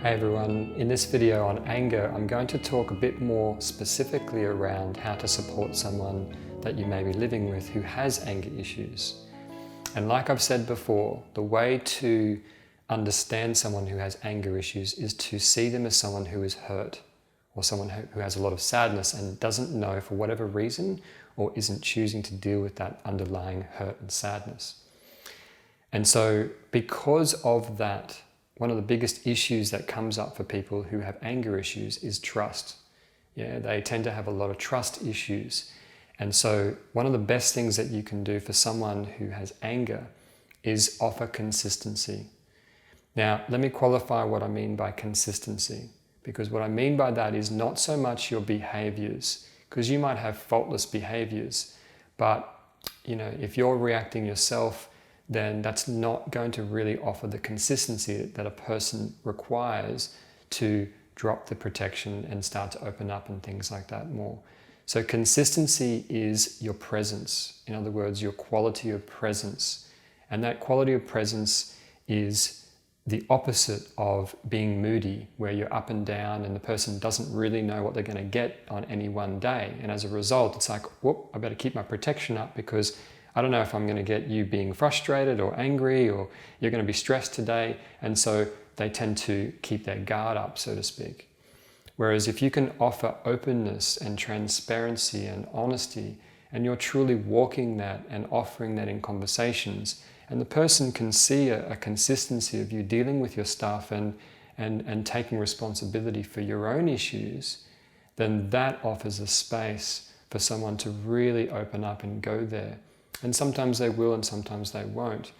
Hey everyone, in this video on anger, I'm going to talk a bit more specifically around how to support someone that you may be living with who has anger issues. And like I've said before, the way to understand someone who has anger issues is to see them as someone who is hurt, or someone who has a lot of sadness and doesn't know for whatever reason, or isn't choosing to deal with that underlying hurt and sadness. And so because of that, one of the biggest issues that comes up for people who have anger issues is trust. Yeah, they tend to have a lot of trust issues. And so one of the best things that you can do for someone who has anger is offer consistency. Now, let me qualify what I mean by consistency, because what I mean by that is not so much your behaviors, because you might have faultless behaviors, but if you're reacting yourself, then that's not going to really offer the consistency that a person requires to drop the protection and start to open up and things like that more. So consistency is your presence. In other words, your quality of presence. And that quality of presence is the opposite of being moody, where you're up and down and the person doesn't really know what they're going to get on any one day. And as a result, it's like, whoop, I better keep my protection up because I don't know if I'm going to get you being frustrated or angry, or you're going to be stressed today. And so they tend to keep their guard up, so to speak. Whereas if you can offer openness and transparency and honesty, and you're truly walking that and offering that in conversations, and the person can see a consistency of you dealing with your stuff and taking responsibility for your own issues, then that offers a space for someone to really open up and go there. And sometimes they will and sometimes they won't.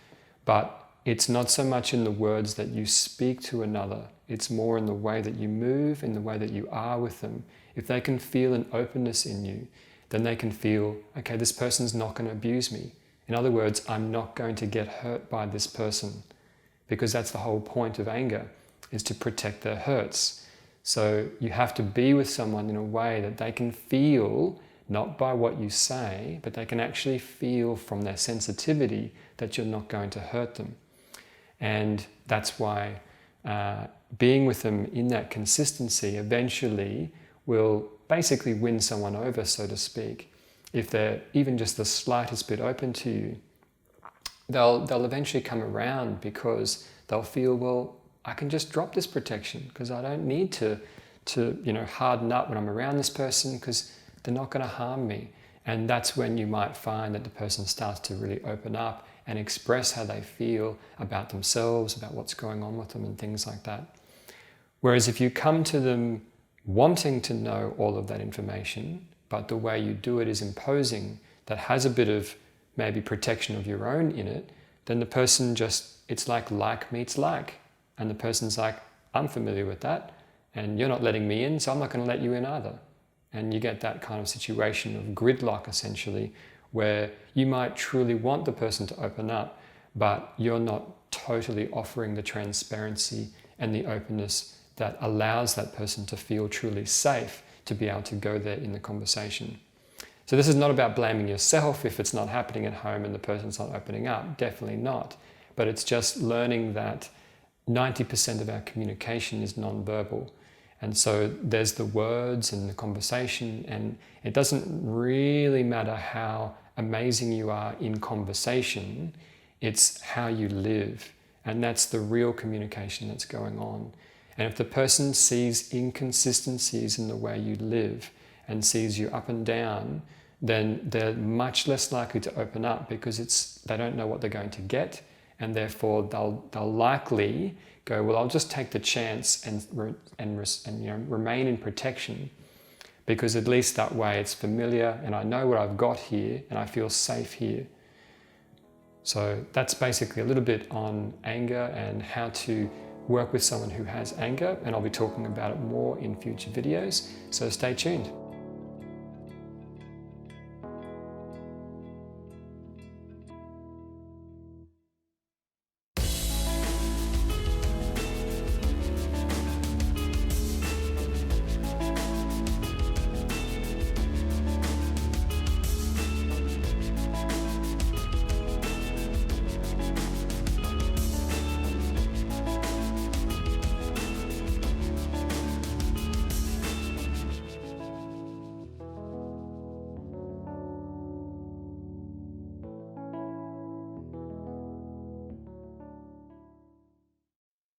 But it's not so much in the words that you speak to another. It's more in the way that you move, in the way that you are with them. If they can feel an openness in you, then they can feel, okay, this person's not going to abuse me. In other words, I'm not going to get hurt by this person. Because that's the whole point of anger, is to protect their hurts. So you have to be with someone in a way that they can feel, not by what you say, but they can actually feel from their sensitivity that you're not going to hurt them. And that's why being with them in that consistency eventually will basically win someone over, so to speak. If they're even just the slightest bit open to you, they'll eventually come around because they'll feel, well, I can just drop this protection because I don't need to harden up when I'm around this person because they're not going to harm me. And that's when you might find that the person starts to really open up and express how they feel about themselves, about what's going on with them and things like that. Whereas if you come to them wanting to know all of that information, but the way you do it is imposing, that has a bit of maybe protection of your own in it, then the person it's like meets like. And the person's like, I'm familiar with that, and you're not letting me in, so I'm not going to let you in either. And you get that kind of situation of gridlock, essentially, where you might truly want the person to open up, but you're not totally offering the transparency and the openness that allows that person to feel truly safe to be able to go there in the conversation. So this is not about blaming yourself if it's not happening at home and the person's not opening up. Definitely not. But it's just learning that 90% of our communication is nonverbal. And so there's the words and the conversation, and it doesn't really matter how amazing you are in conversation, it's how you live. And that's the real communication that's going on. And if the person sees inconsistencies in the way you live and sees you up and down, then they're much less likely to open up because they don't know what they're going to get, and therefore they'll likely go, well, I'll just take the chance and remain in protection, because at least that way it's familiar and I know what I've got here and I feel safe here. So that's basically a little bit on anger and how to work with someone who has anger, and I'll be talking about it more in future videos, so stay tuned.